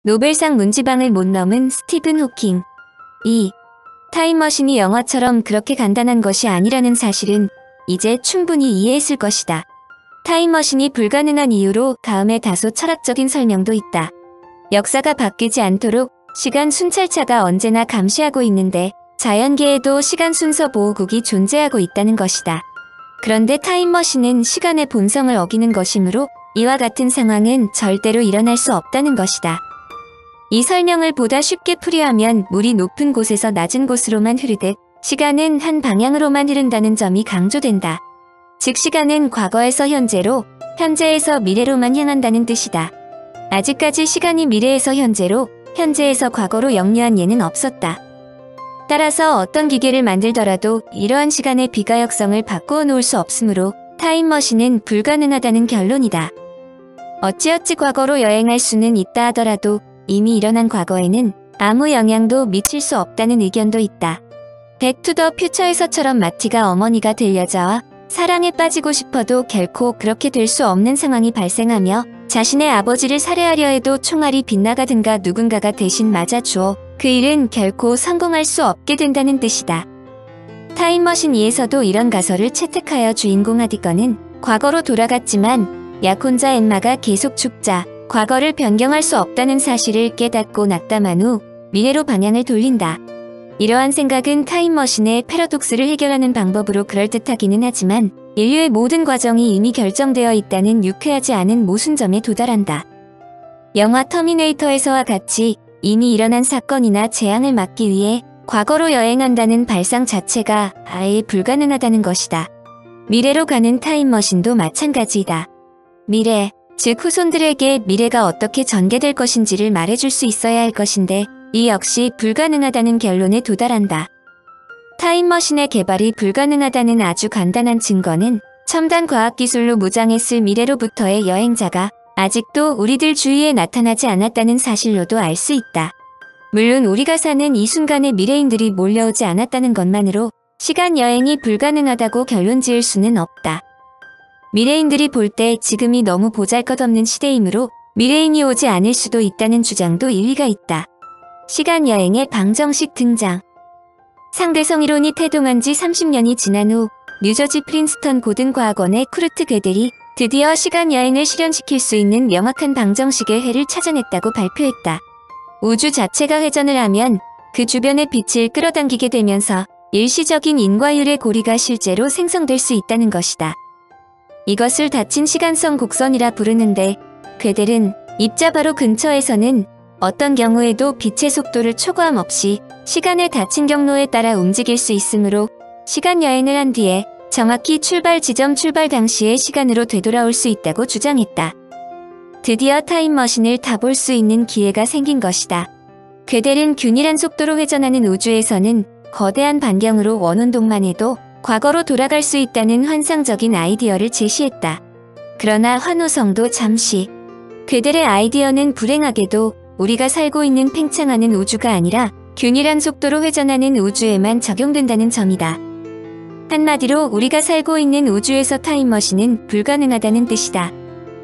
노벨상 문지방을 못 넘은 스티븐 호킹. 2. 타임머신이 영화처럼 그렇게 간단한 것이 아니라는 사실은 이제 충분히 이해했을 것이다. 타임머신이 불가능한 이유로 다음에 다소 철학적인 설명도 있다. 역사가 바뀌지 않도록 시간 순찰차가 언제나 감시하고 있는데 자연계에도 시간 순서 보호국이 존재하고 있다는 것이다. 그런데 타임머신은 시간의 본성을 어기는 것이므로 이와 같은 상황은 절대로 일어날 수 없다는 것이다. 이 설명을 보다 쉽게 풀이하면 물이 높은 곳에서 낮은 곳으로만 흐르듯 시간은 한 방향으로만 흐른다는 점이 강조된다. 즉 시간은 과거에서 현재로, 현재에서 미래로만 향한다는 뜻이다. 아직까지 시간이 미래에서 현재로, 현재에서 과거로 역류한 예는 없었다. 따라서 어떤 기계를 만들더라도 이러한 시간의 비가역성을 바꾸어 놓을 수 없으므로 타임머신은 불가능하다는 결론이다. 어찌어찌 과거로 여행할 수는 있다 하더라도 이미 일어난 과거에는 아무 영향도 미칠 수 없다는 의견도 있다. 백 투 더 퓨처에서처럼 마티가 어머니가 될 여자와 사랑에 빠지고 싶어도 결코 그렇게 될 수 없는 상황이 발생하며 자신의 아버지를 살해하려 해도 총알이 빗나가든가 누군가가 대신 맞아주어 그 일은 결코 성공할 수 없게 된다는 뜻이다. 타임머신 2에서도 이런 가설을 채택하여 주인공 하디건은 과거로 돌아갔지만 약혼자 엠마가 계속 죽자 과거를 변경할 수 없다는 사실을 깨닫고 낙담한 후 미래로 방향을 돌린다. 이러한 생각은 타임머신의 패러독스를 해결하는 방법으로 그럴듯하기는 하지만 인류의 모든 과정이 이미 결정되어 있다는 유쾌하지 않은 모순점에 도달한다. 영화 터미네이터에서와 같이 이미 일어난 사건이나 재앙을 막기 위해 과거로 여행한다는 발상 자체가 아예 불가능하다는 것이다. 미래로 가는 타임머신도 마찬가지이다. 미래, 즉 후손들에게 미래가 어떻게 전개될 것인지를 말해줄 수 있어야 할 것인데 이 역시 불가능하다는 결론에 도달한다. 타임머신의 개발이 불가능하다는 아주 간단한 증거는 첨단 과학기술로 무장했을 미래로부터의 여행자가 아직도 우리들 주위에 나타나지 않았다는 사실로도 알 수 있다. 물론 우리가 사는 이 순간에 미래인들이 몰려오지 않았다는 것만으로 시간 여행이 불가능하다고 결론 지을 수는 없다. 미래인들이 볼 때 지금이 너무 보잘것없는 시대이므로 미래인이 오지 않을 수도 있다는 주장도 일리가 있다. 시간 여행의 방정식 등장. 상대성 이론이 태동한 지 30년이 지난 후 뉴저지 프린스턴 고등과학원의 쿠르트 괴델이 드디어 시간 여행을 실현시킬 수 있는 명확한 방정식의 해를 찾아냈다고 발표했다. 우주 자체가 회전을 하면 그 주변의 빛을 끌어당기게 되면서 일시적인 인과율의 고리가 실제로 생성될 수 있다는 것이다. 이것을 닫힌 시간성 곡선이라 부르는데 괴델은 입자 바로 근처에서는 어떤 경우에도 빛의 속도를 초과함 없이 시간의 닫힌 경로에 따라 움직일 수 있으므로 시간 여행을 한 뒤에 정확히 출발 지점 출발 당시의 시간으로 되돌아올 수 있다고 주장했다. 드디어 타임머신을 타볼 수 있는 기회가 생긴 것이다. 괴델은 균일한 속도로 회전하는 우주에서는 거대한 반경으로 원운동만 해도 과거로 돌아갈 수 있다는 환상적인 아이디어를 제시했다. 그러나 환호성도 잠시. 괴델의 아이디어는 불행하게도 우리가 살고 있는 팽창하는 우주가 아니라 균일한 속도로 회전하는 우주에만 적용된다는 점이다. 한마디로 우리가 살고 있는 우주에서 타임머신은 불가능하다는 뜻이다.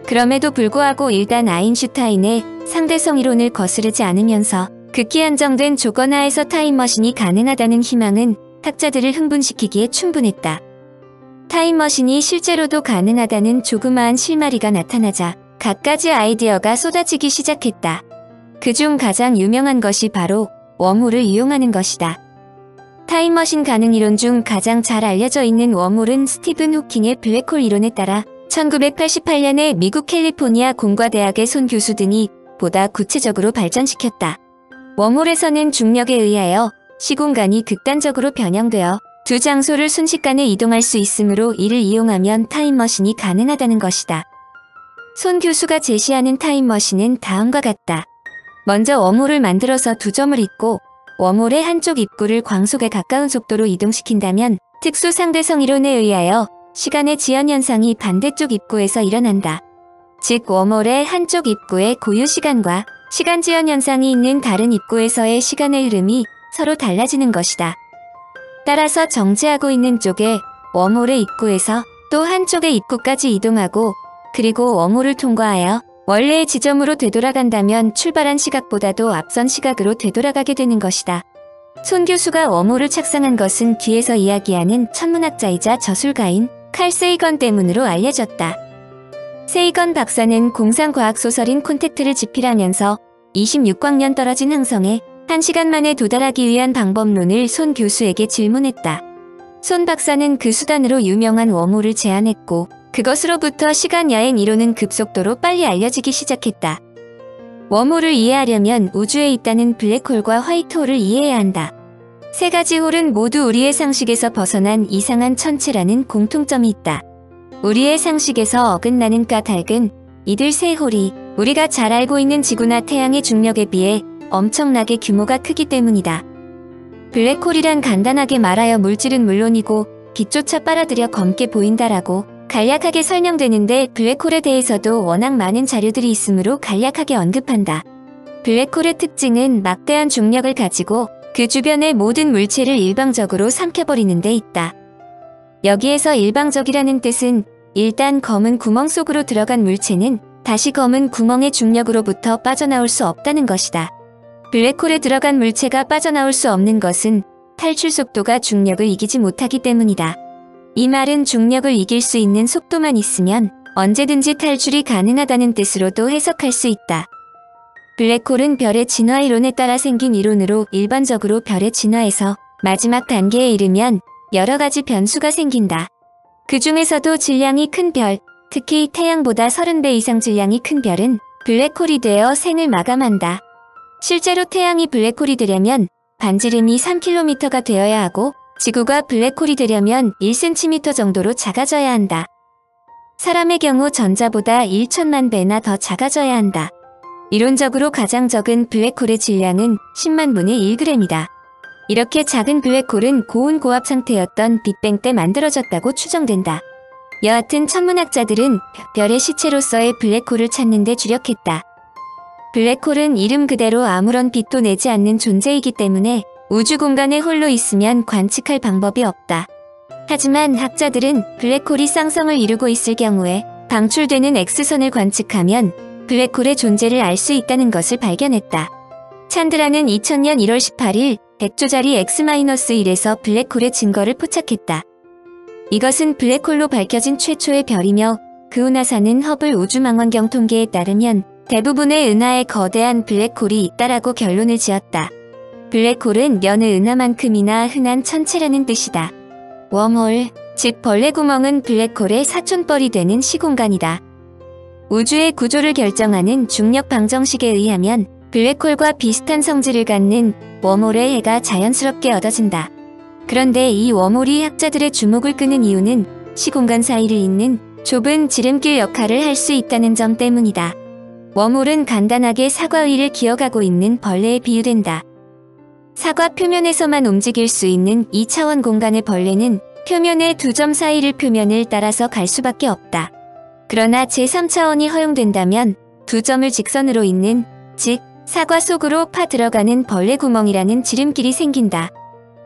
그럼에도 불구하고 일단 아인슈타인의 상대성 이론을 거스르지 않으면서 극히 한정된 조건 하에서 타임머신이 가능하다는 희망은 학자들을 흥분시키기에 충분했다. 타임머신이 실제로도 가능하다는 조그마한 실마리가 나타나자 갖가지 아이디어가 쏟아지기 시작했다. 그중 가장 유명한 것이 바로 웜홀을 이용하는 것이다. 타임머신 가능 이론 중 가장 잘 알려져 있는 웜홀은 스티븐 호킹의 블랙홀 이론에 따라 1988년에 미국 캘리포니아 공과대학의 손 교수 등이 보다 구체적으로 발전시켰다. 웜홀에서는 중력에 의하여 시공간이 극단적으로 변형되어 두 장소를 순식간에 이동할 수 있으므로 이를 이용하면 타임머신이 가능하다는 것이다. 손 교수가 제시하는 타임머신은 다음과 같다. 먼저 웜홀을 만들어서 두 점을 잇고 웜홀의 한쪽 입구를 광속에 가까운 속도로 이동시킨다면 특수 상대성 이론에 의하여 시간의 지연 현상이 반대쪽 입구에서 일어난다. 즉 웜홀의 한쪽 입구의 고유 시간과 시간 지연 현상이 있는 다른 입구에서의 시간의 흐름이 서로 달라지는 것이다. 따라서 정지하고 있는 쪽에 웜홀의 입구에서 또 한쪽의 입구까지 이동하고 그리고 웜홀을 통과하여 원래의 지점으로 되돌아간다면 출발한 시각보다도 앞선 시각으로 되돌아가게 되는 것이다. 손 교수가 웜홀을 착상한 것은 뒤에서 이야기하는 천문학자이자 저술가인 칼 세이건 때문으로 알려졌다. 세이건 박사는 공상과학소설인 콘택트를 집필하면서 26광년 떨어진 행성에 1시간 만에 도달하기 위한 방법론을 손 교수에게 질문했다. 손 박사는 그 수단으로 유명한 웜홀을 제안했고 그것으로부터 시간여행 이론은 급속도로 빨리 알려지기 시작했다. 웜홀을 이해하려면 우주에 있다는 블랙홀과 화이트홀을 이해해야 한다. 세 가지 홀은 모두 우리의 상식에서 벗어난 이상한 천체라는 공통점이 있다. 우리의 상식에서 어긋나는 까닭은 이들 세 홀이 우리가 잘 알고 있는 지구나 태양의 중력에 비해 엄청나게 규모가 크기 때문이다. 블랙홀이란 간단하게 말하여 물질은 물론이고 빛조차 빨아들여 검게 보인다라고 간략하게 설명되는데 블랙홀에 대해서도 워낙 많은 자료들이 있으므로 간략하게 언급한다. 블랙홀의 특징은 막대한 중력을 가지고 그 주변의 모든 물체를 일방적으로 삼켜버리는 데 있다. 여기에서 일방적이라는 뜻은 일단 검은 구멍 속으로 들어간 물체는 다시 검은 구멍의 중력으로부터 빠져나올 수 없다는 것이다. 블랙홀에 들어간 물체가 빠져나올 수 없는 것은 탈출 속도가 중력을 이기지 못하기 때문이다. 이 말은 중력을 이길 수 있는 속도만 있으면 언제든지 탈출이 가능하다는 뜻으로도 해석할 수 있다. 블랙홀은 별의 진화 이론에 따라 생긴 이론으로 일반적으로 별의 진화에서 마지막 단계에 이르면 여러 가지 변수가 생긴다. 그 중에서도 질량이 큰 별, 특히 태양보다 30배 이상 질량이 큰 별은 블랙홀이 되어 생을 마감한다. 실제로 태양이 블랙홀이 되려면 반지름이 3km가 되어야 하고 지구가 블랙홀이 되려면 1cm 정도로 작아져야 한다. 사람의 경우 전자보다 1천만 배나 더 작아져야 한다. 이론적으로 가장 적은 블랙홀의 질량은 10만 분의 1g이다. 이렇게 작은 블랙홀은 고온 고압 상태였던 빅뱅 때 만들어졌다고 추정된다. 여하튼 천문학자들은 별의 시체로서의 블랙홀을 찾는 데 주력했다. 블랙홀은 이름 그대로 아무런 빛도 내지 않는 존재이기 때문에 우주 공간에 홀로 있으면 관측할 방법이 없다. 하지만 학자들은 블랙홀이 쌍성을 이루고 있을 경우에 방출되는 X선을 관측하면 블랙홀의 존재를 알 수 있다는 것을 발견했다. 찬드라는 2000년 1월 18일 100조짜리 X-1에서 블랙홀의 증거를 포착했다. 이것은 블랙홀로 밝혀진 최초의 별이며 그 후 나사는 허블 우주망원경 통계에 따르면 대부분의 은하에 거대한 블랙홀이 있다라고 결론을 지었다. 블랙홀은 여느 은하만큼이나 흔한 천체라는 뜻이다. 웜홀, 즉 벌레구멍은 블랙홀의 사촌뻘이 되는 시공간이다. 우주의 구조를 결정하는 중력 방정식에 의하면 블랙홀과 비슷한 성질을 갖는 웜홀의 해가 자연스럽게 얻어진다. 그런데 이 웜홀이 학자들의 주목을 끄는 이유는 시공간 사이를 잇는 좁은 지름길 역할을 할 수 있다는 점 때문이다. 웜홀은 간단하게 사과 위를 기어가고 있는 벌레에 비유된다. 사과 표면에서만 움직일 수 있는 2차원 공간의 벌레는 표면의 두 점 사이를 표면을 따라서 갈 수밖에 없다. 그러나 제3차원이 허용된다면 두 점을 직선으로 잇는, 즉 사과 속으로 파 들어가는 벌레 구멍이라는 지름길이 생긴다.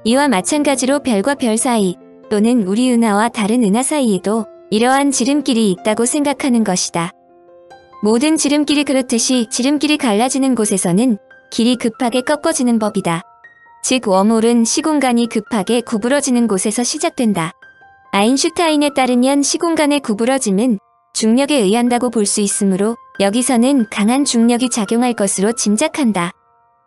이와 마찬가지로 별과 별 사이 또는 우리 은하와 다른 은하 사이에도 이러한 지름길이 있다고 생각하는 것이다. 모든 지름길이 그렇듯이 지름길이 갈라지는 곳에서는 길이 급하게 꺾어지는 법이다. 즉 웜홀은 시공간이 급하게 구부러지는 곳에서 시작된다. 아인슈타인에 따르면 시공간의 구부러짐은 중력에 의한다고 볼 수 있으므로 여기서는 강한 중력이 작용할 것으로 짐작한다.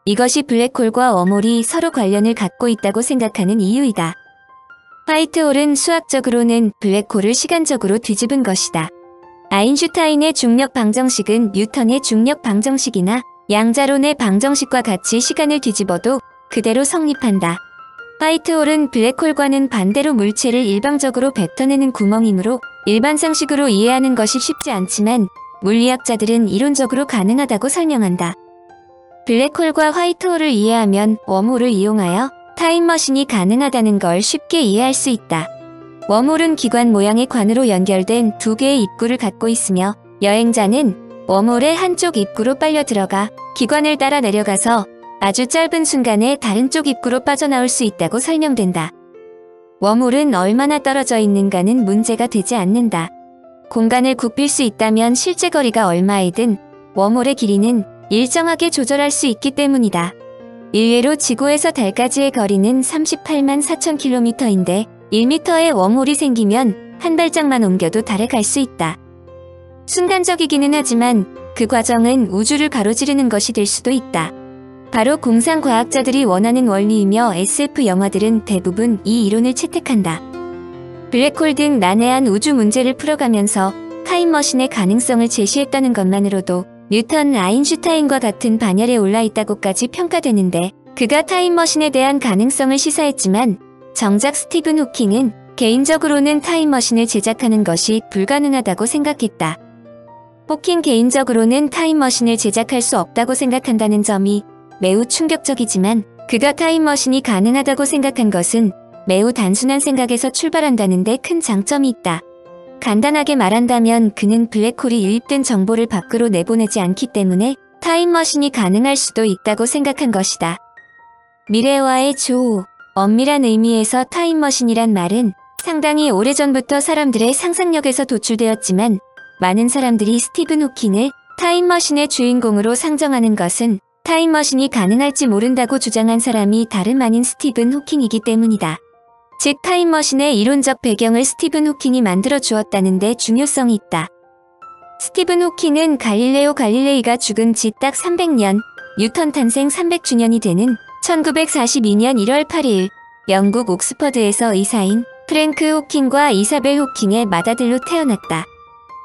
이것이 블랙홀과 웜홀이 서로 관련을 갖고 있다고 생각하는 이유이다. 화이트홀은 수학적으로는 블랙홀을 시간적으로 뒤집은 것이다. 아인슈타인의 중력 방정식은 뉴턴의 중력 방정식이나 양자론의 방정식과 같이 시간을 뒤집어도 그대로 성립한다. 화이트홀은 블랙홀과는 반대로 물체를 일방적으로 뱉어내는 구멍이므로 일반 상식으로 이해하는 것이 쉽지 않지만 물리학자들은 이론적으로 가능하다고 설명한다. 블랙홀과 화이트홀을 이해하면 웜홀을 이용하여 타임머신이 가능하다는 걸 쉽게 이해할 수 있다. 웜홀은 기관 모양의 관으로 연결된 두 개의 입구를 갖고 있으며 여행자는 웜홀의 한쪽 입구로 빨려 들어가 기관을 따라 내려가서 아주 짧은 순간에 다른 쪽 입구로 빠져나올 수 있다고 설명된다. 웜홀은 얼마나 떨어져 있는가는 문제가 되지 않는다. 공간을 굽힐 수 있다면 실제 거리가 얼마이든 웜홀의 길이는 일정하게 조절할 수 있기 때문이다. 일례로 지구에서 달까지의 거리는 38만 4천 킬로미터인데 1m의 웜홀이 생기면 한 발짝만 옮겨도 달에 갈 수 있다. 순간적이기는 하지만 그 과정은 우주를 가로지르는 것이 될 수도 있다. 바로 공상과학자들이 원하는 원리이며 SF 영화들은 대부분 이 이론을 채택한다. 블랙홀 등 난해한 우주 문제를 풀어가면서 타임머신의 가능성을 제시했다는 것만으로도 뉴턴, 아인슈타인과 같은 반열에 올라있다고까지 평가되는데, 그가 타임머신에 대한 가능성을 시사했지만 정작 스티븐 호킹은 개인적으로는 타임머신을 제작하는 것이 불가능하다고 생각했다. 호킹 개인적으로는 타임머신을 제작할 수 없다고 생각한다는 점이 매우 충격적이지만, 그가 타임머신이 가능하다고 생각한 것은 매우 단순한 생각에서 출발한다는 데 큰 장점이 있다. 간단하게 말한다면 그는 블랙홀이 유입된 정보를 밖으로 내보내지 않기 때문에 타임머신이 가능할 수도 있다고 생각한 것이다. 미래와의 조우, 엄밀한 의미에서 타임머신이란 말은 상당히 오래전부터 사람들의 상상력에서 도출되었지만, 많은 사람들이 스티븐 호킹을 타임머신의 주인공으로 상정하는 것은 타임머신이 가능할지 모른다고 주장한 사람이 다름 아닌 스티븐 호킹이기 때문이다. 즉 타임머신의 이론적 배경을 스티븐 호킹이 만들어 주었다는 데 중요성이 있다. 스티븐 호킹은 갈릴레오 갈릴레이가 죽은 지 딱 300년, 뉴턴 탄생 300주년이 되는 1942년 1월 8일 영국 옥스퍼드에서 의사인 프랭크 호킹과 이사벨 호킹의 맏아들로 태어났다.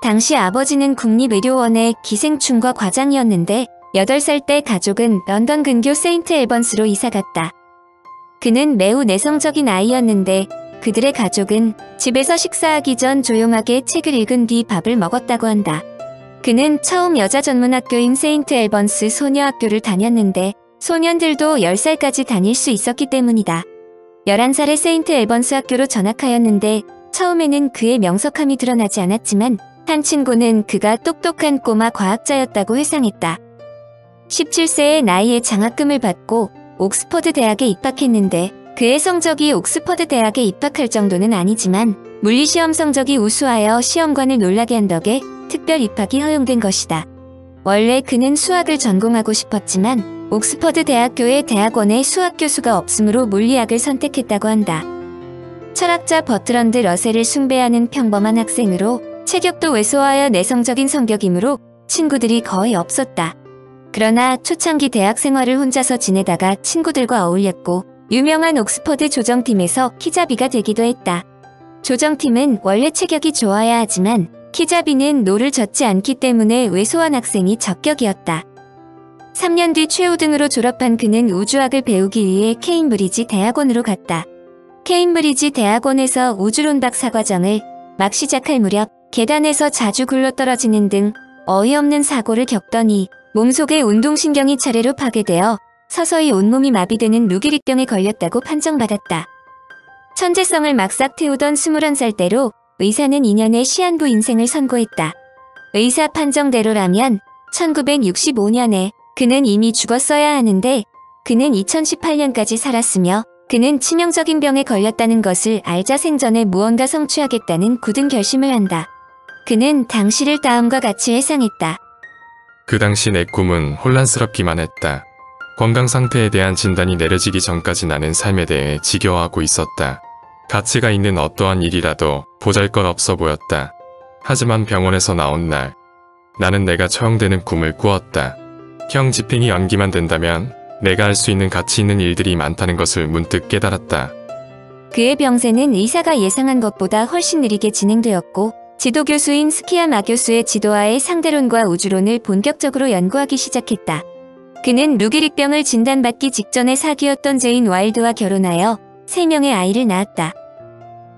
당시 아버지는 국립의료원의 기생충과 과장이었는데 8살 때 가족은 런던 근교 세인트 앨번스로 이사갔다. 그는 매우 내성적인 아이였는데 그들의 가족은 집에서 식사하기 전 조용하게 책을 읽은 뒤 밥을 먹었다고 한다. 그는 처음 여자 전문학교인 세인트 앨번스 소녀학교를 다녔는데 소년들도 10살까지 다닐 수 있었기 때문이다. 11살에 세인트 앨번스 학교로 전학하였는데 처음에는 그의 명석함이 드러나지 않았지만 한 친구는 그가 똑똑한 꼬마 과학자였다고 회상했다. 17세의 나이에 장학금을 받고 옥스퍼드 대학에 입학했는데 그의 성적이 옥스퍼드 대학에 입학할 정도는 아니지만 물리시험 성적이 우수하여 시험관을 놀라게 한 덕에 특별 입학이 허용된 것이다. 원래 그는 수학을 전공하고 싶었지만 옥스퍼드 대학교의 대학원에 수학 교수가 없으므로 물리학을 선택했다고 한다. 철학자 버트런드 러셀을 숭배하는 평범한 학생으로 체격도 왜소하여 내성적인 성격이므로 친구들이 거의 없었다. 그러나 초창기 대학 생활을 혼자서 지내다가 친구들과 어울렸고 유명한 옥스퍼드 조정팀에서 키잡이가 되기도 했다. 조정팀은 원래 체격이 좋아야 하지만 키잡이는 노를 젓지 않기 때문에 왜소한 학생이 적격이었다. 3년 뒤 최우등으로 졸업한 그는 우주학을 배우기 위해 케임브리지 대학원으로 갔다. 케임브리지 대학원에서 우주론 박사과정을 막 시작할 무렵 계단에서 자주 굴러떨어지는 등 어이없는 사고를 겪더니 몸속의 운동신경이 차례로 파괴되어 서서히 온몸이 마비되는 루게릭병에 걸렸다고 판정받았다. 천재성을 막 싹 태우던 21살 때로 의사는 2년의 시한부 인생을 선고했다. 의사 판정대로라면 1965년에 그는 이미 죽었어야 하는데 그는 2018년까지 살았으며 그는 치명적인 병에 걸렸다는 것을 알자 생전에 무언가 성취하겠다는 굳은 결심을 한다. 그는 당시를 다음과 같이 회상했다. 그 당시 내 꿈은 혼란스럽기만 했다. 건강 상태에 대한 진단이 내려지기 전까지 나는 삶에 대해 지겨워하고 있었다. 가치가 있는 어떠한 일이라도 보잘것없어 보였다. 하지만 병원에서 나온 날, 나는 내가 처형되는 꿈을 꾸었다. 형 집행이 연기만 된다면 내가 할 수 있는 가치 있는 일들이 많다는 것을 문득 깨달았다. 그의 병세는 의사가 예상한 것보다 훨씬 느리게 진행되었고 지도교수인 스키야마 교수의 지도하에 상대론과 우주론을 본격적으로 연구하기 시작했다. 그는 루게릭병을 진단받기 직전에 사귀었던 제인 와일드와 결혼하여 3명의 아이를 낳았다.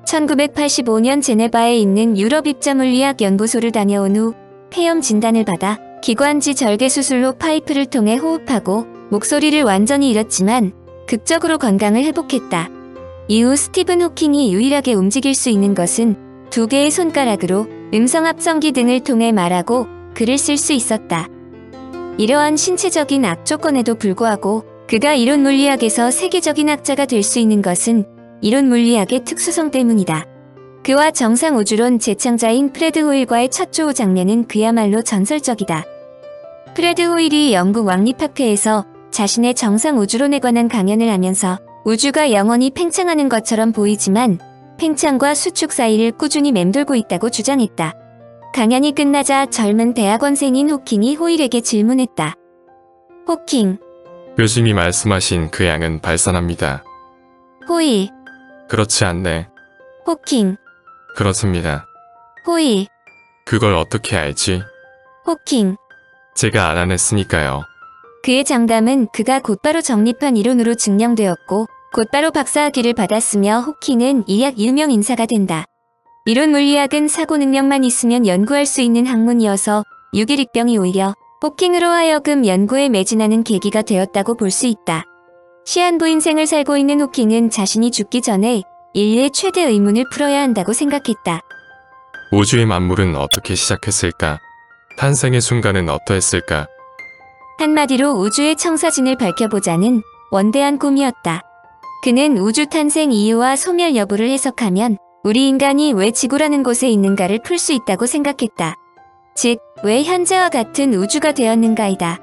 1985년 제네바에 있는 유럽 입자물리학 연구소를 다녀온 후 폐렴 진단을 받아 기관지 절개 수술로 파이프를 통해 호흡하고 목소리를 완전히 잃었지만 극적으로 건강을 회복했다. 이후 스티븐 호킹이 유일하게 움직일 수 있는 것은 2개의 손가락으로 음성 합성기 등을 통해 말하고 글을 쓸 수 있었다. 이러한 신체적인 악조건에도 불구하고 그가 이론 물리학에서 세계적인 학자가 될 수 있는 것은 이론 물리학의 특수성 때문이다. 그와 정상 우주론 재창자인 프레드 호일과의 첫 조우 장면은 그야말로 전설적이다. 프레드 호일이 영국 왕립학회에서 자신의 정상 우주론에 관한 강연을 하면서 우주가 영원히 팽창하는 것처럼 보이지만 팽창과 수축 사이를 꾸준히 맴돌고 있다고 주장했다. 강연이 끝나자 젊은 대학원생인 호킹이 호일에게 질문했다. 호킹, 교수님이 말씀하신 그 양은 발산합니다. 호일, 그렇지 않네. 호킹, 그렇습니다. 호일, 그걸 어떻게 알지? 호킹. 제가 알아냈으니까요. 그의 장담은 그가 곧바로 정립한 이론으로 증명되었고 곧바로 박사학위를 받았으며 호킹은 이약 유명 인사가 된다. 이론 물리학은 사고 능력만 있으면 연구할 수 있는 학문이어서 유기릭병이 오히려 호킹으로 하여금 연구에 매진하는 계기가 되었다고 볼 수 있다. 시한부 인생을 살고 있는 호킹은 자신이 죽기 전에 인류의 최대 의문을 풀어야 한다고 생각했다. 우주의 만물은 어떻게 시작했을까? 탄생의 순간은 어떠했을까? 한마디로 우주의 청사진을 밝혀보자는 원대한 꿈이었다. 그는 우주 탄생 이유와 소멸 여부를 해석하면 우리 인간이 왜 지구라는 곳에 있는가를 풀 수 있다고 생각했다. 즉, 왜 현재와 같은 우주가 되었는가이다.